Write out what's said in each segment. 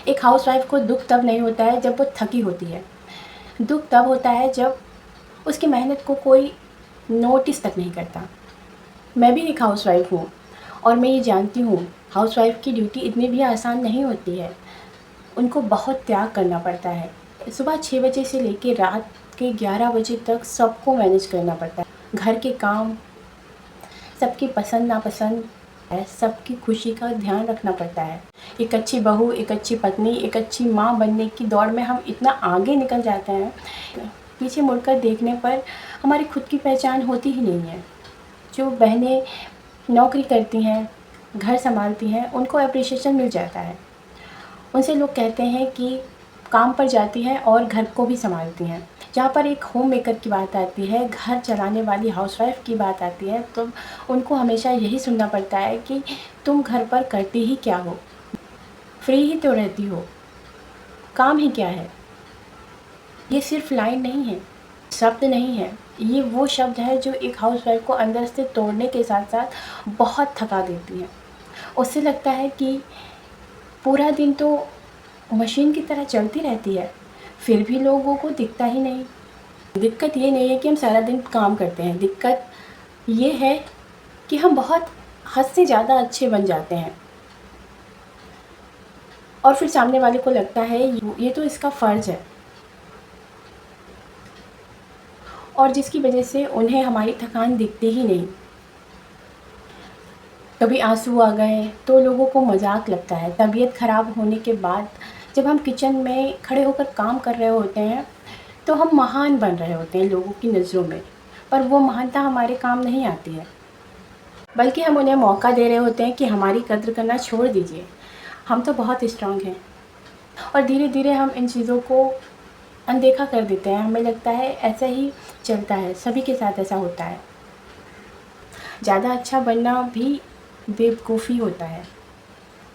एक हाउसवाइफ को दुःख तब नहीं होता है जब वो थकी होती है। दुःख तब होता है जब उसकी मेहनत को कोई नोटिस तक नहीं करता। मैं भी एक हाउसवाइफ हूँ और मैं ये जानती हूँ हाउसवाइफ की ड्यूटी इतनी भी आसान नहीं होती है। उनको बहुत त्याग करना पड़ता है। सुबह 6 बजे से लेकर रात के 11 बजे तक सबको मैनेज करना पड़ता है। घर के काम, सबकी पसंद नापसंद है, सबकी खुशी का ध्यान रखना पड़ता है। एक अच्छी बहू, एक अच्छी पत्नी, एक अच्छी माँ बनने की दौड़ में हम इतना आगे निकल जाते हैं, पीछे मुड़कर देखने पर हमारी खुद की पहचान होती ही नहीं है। जो बहनें नौकरी करती हैं, घर संभालती हैं, उनको एप्रिशिएशन मिल जाता है। उनसे लोग कहते हैं कि काम पर जाती हैं और घर को भी संभालती हैं। जहाँ पर एक होम मेकर की बात आती है, घर चलाने वाली हाउसवाइफ की बात आती है, तो उनको हमेशा यही सुनना पड़ता है कि तुम घर पर करती ही क्या हो, फ्री ही तो रहती हो, काम ही क्या है। ये सिर्फ लाइन नहीं है, शब्द नहीं है, ये वो शब्द है जो एक हाउसवाइफ को अंदर से तोड़ने के साथ साथ बहुत थका देती है। उससे लगता है कि पूरा दिन तो मशीन की तरह चलती रहती है, फिर भी लोगों को दिखता ही नहीं। दिक्कत ये नहीं है कि हम सारा दिन काम करते हैं, दिक्कत ये है कि हम बहुत हद से ज़्यादा अच्छे बन जाते हैं और फिर सामने वाले को लगता है ये तो इसका फ़र्ज़ है, और जिसकी वजह से उन्हें हमारी थकान दिखती ही नहीं। कभी आंसू आ गए तो लोगों को मजाक लगता है। तबीयत ख़राब होने के बाद जब हम किचन में खड़े होकर काम कर रहे होते हैं तो हम महान बन रहे होते हैं लोगों की नज़रों में, पर वो महानता हमारे काम नहीं आती है, बल्कि हम उन्हें मौका दे रहे होते हैं कि हमारी कद्र करना छोड़ दीजिए, हम तो बहुत स्ट्रांग हैं। और धीरे धीरे हम इन चीज़ों को अनदेखा कर देते हैं। हमें लगता है ऐसा ही चलता है, सभी के साथ ऐसा होता है। ज़्यादा अच्छा बनना भी बेवकूफ़ी होता है।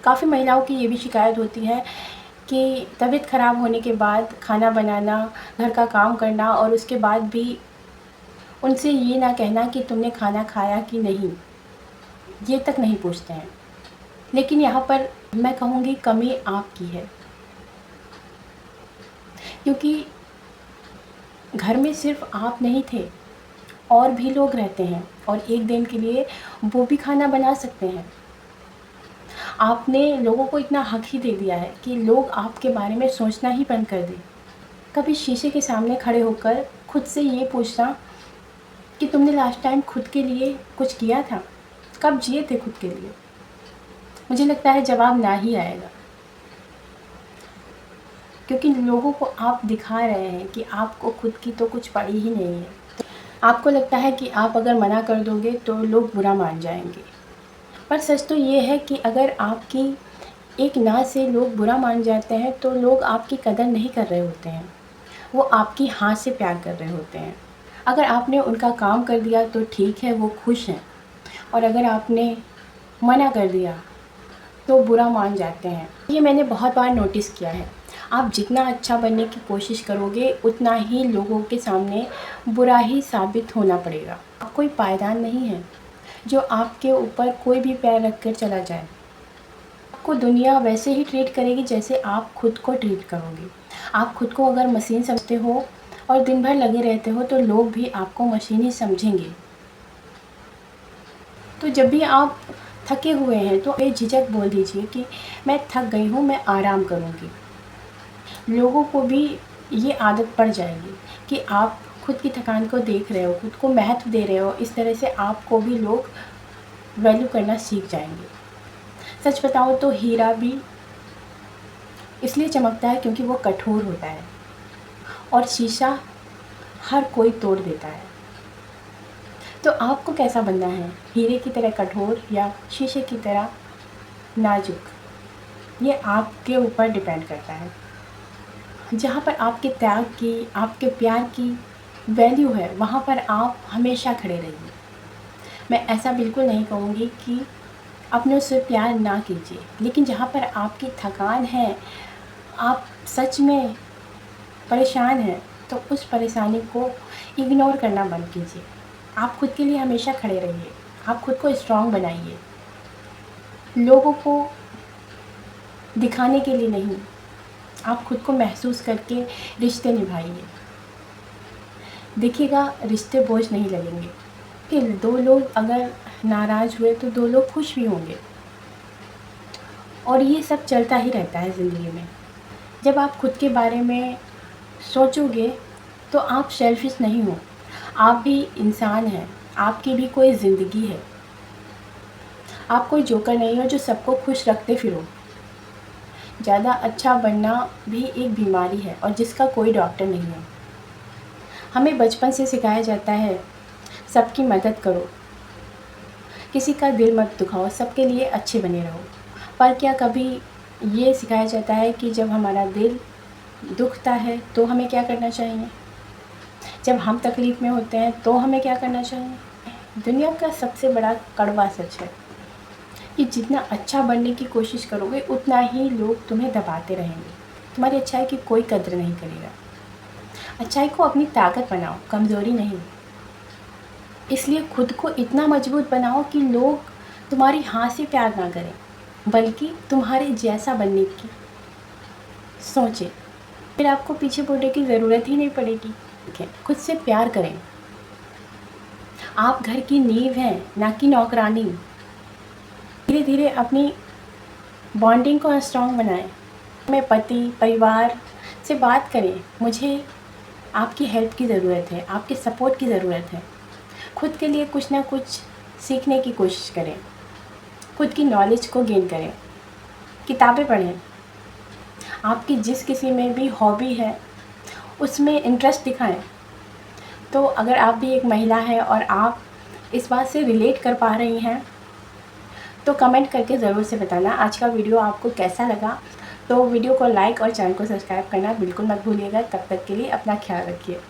काफ़ी महिलाओं की ये भी शिकायत होती है कि तबीयत ख़राब होने के बाद खाना बनाना, घर का काम करना और उसके बाद भी उनसे ये ना कहना कि तुमने खाना खाया कि नहीं, ये तक नहीं पूछते हैं। लेकिन यहाँ पर मैं कहूँगी कमी आपकी है, क्योंकि घर में सिर्फ आप नहीं थे, और भी लोग रहते हैं और एक दिन के लिए वो भी खाना बना सकते हैं। आपने लोगों को इतना हक ही दे दिया है कि लोग आपके बारे में सोचना ही बंद कर दें। कभी शीशे के सामने खड़े होकर खुद से ये पूछना कि तुमने लास्ट टाइम खुद के लिए कुछ किया था, कब जिए थे खुद के लिए? मुझे लगता है जवाब ना ही आएगा, क्योंकि लोगों को आप दिखा रहे हैं कि आपको खुद की तो कुछ पड़ी ही नहीं है। आपको लगता है कि आप अगर मना कर दोगे तो लोग बुरा मान जाएंगे, पर सच तो ये है कि अगर आपकी एक ना से लोग बुरा मान जाते हैं तो लोग आपकी कदर नहीं कर रहे होते हैं, वो आपकी हाँ से प्यार कर रहे होते हैं। अगर आपने उनका काम कर दिया तो ठीक है, वो खुश हैं, और अगर आपने मना कर दिया तो बुरा मान जाते हैं। ये मैंने बहुत बार नोटिस किया है। आप जितना अच्छा बनने की कोशिश करोगे उतना ही लोगों के सामने बुरा ही साबित होना पड़ेगा। आप कोई पायदान नहीं है जो आपके ऊपर कोई भी पैर रख कर चला जाए। आपको दुनिया वैसे ही ट्रीट करेगी जैसे आप खुद को ट्रीट करोगे। आप खुद को अगर मशीन समझते हो और दिन भर लगे रहते हो तो लोग भी आपको मशीन ही समझेंगे। तो जब भी आप थके हुए हैं तो बेझिझक बोल दीजिए कि मैं थक गई हूँ, मैं आराम करूँगी। लोगों को भी ये आदत पड़ जाएगी कि आप खुद की थकान को देख रहे हो, खुद को महत्व दे रहे हो। इस तरह से आपको भी लोग वैल्यू करना सीख जाएंगे। सच बताओ तो हीरा भी इसलिए चमकता है क्योंकि वो कठोर होता है, और शीशा हर कोई तोड़ देता है। तो आपको कैसा बनना है, हीरे की तरह कठोर या शीशे की तरह नाजुक? ये आपके ऊपर डिपेंड करता है। जहाँ पर आपके त्याग की, आपके प्यार की वैल्यू है, वहाँ पर आप हमेशा खड़े रहिए। मैं ऐसा बिल्कुल नहीं कहूँगी कि अपने उससे प्यार ना कीजिए, लेकिन जहाँ पर आपकी थकान है, आप सच में परेशान हैं, तो उस परेशानी को इग्नोर करना बंद कीजिए। आप खुद के लिए हमेशा खड़े रहिए, आप खुद को स्ट्रॉन्ग बनाइए। लोगों को दिखाने के लिए नहीं, आप खुद को महसूस करके रिश्ते निभाइए। देखिएगा रिश्ते बोझ नहीं लगेंगे कि 2 लोग अगर नाराज़ हुए तो 2 लोग खुश भी होंगे। और ये सब चलता ही रहता है ज़िंदगी में। जब आप खुद के बारे में सोचोगे तो आप सेल्फ़िश नहीं हो, आप भी इंसान हैं, आपकी भी कोई ज़िंदगी है। आप कोई जोकर नहीं हो जो सबको खुश रखते फिरो। ज़्यादा अच्छा बनना भी एक बीमारी है और जिसका कोई डॉक्टर नहीं है। हमें बचपन से सिखाया जाता है सबकी मदद करो, किसी का दिल मत दुखाओ, सबके लिए अच्छे बने रहो। पर क्या कभी ये सिखाया जाता है कि जब हमारा दिल दुखता है तो हमें क्या करना चाहिए? जब हम तकलीफ़ में होते हैं तो हमें क्या करना चाहिए? दुनिया का सबसे बड़ा कड़वा सच है कि जितना अच्छा बनने की कोशिश करोगे उतना ही लोग तुम्हें दबाते रहेंगे। तुम्हारी अच्छाई की कोई कद्र नहीं करेगा। अच्छाई को अपनी ताकत बनाओ, कमज़ोरी नहीं। इसलिए खुद को इतना मजबूत बनाओ कि लोग तुम्हारी हाँ से प्यार ना करें, बल्कि तुम्हारे जैसा बनने की सोचें। फिर आपको पीछे मुड़ने की ज़रूरत ही नहीं पड़ेगी। ठीक है, खुद से प्यार करें। आप घर की नींव हैं, ना कि नौकरानी। धीरे धीरे अपनी बॉन्डिंग को स्ट्रॉन्ग बनाएं। अपने पति परिवार से बात करें, मुझे आपकी हेल्प की ज़रूरत है, आपके सपोर्ट की ज़रूरत है। खुद के लिए कुछ ना कुछ सीखने की कोशिश करें, खुद की नॉलेज को गेन करें, किताबें पढ़ें। आपकी जिस किसी में भी हॉबी है उसमें इंटरेस्ट दिखाएं। तो अगर आप भी एक महिला हैं और आप इस बात से रिलेट कर पा रही हैं तो कमेंट करके ज़रूर से बताना आज का वीडियो आपको कैसा लगा। तो वीडियो को लाइक और चैनल को सब्सक्राइब करना बिल्कुल मत भूलिएगा। तब तक के लिए अपना ख्याल रखिए।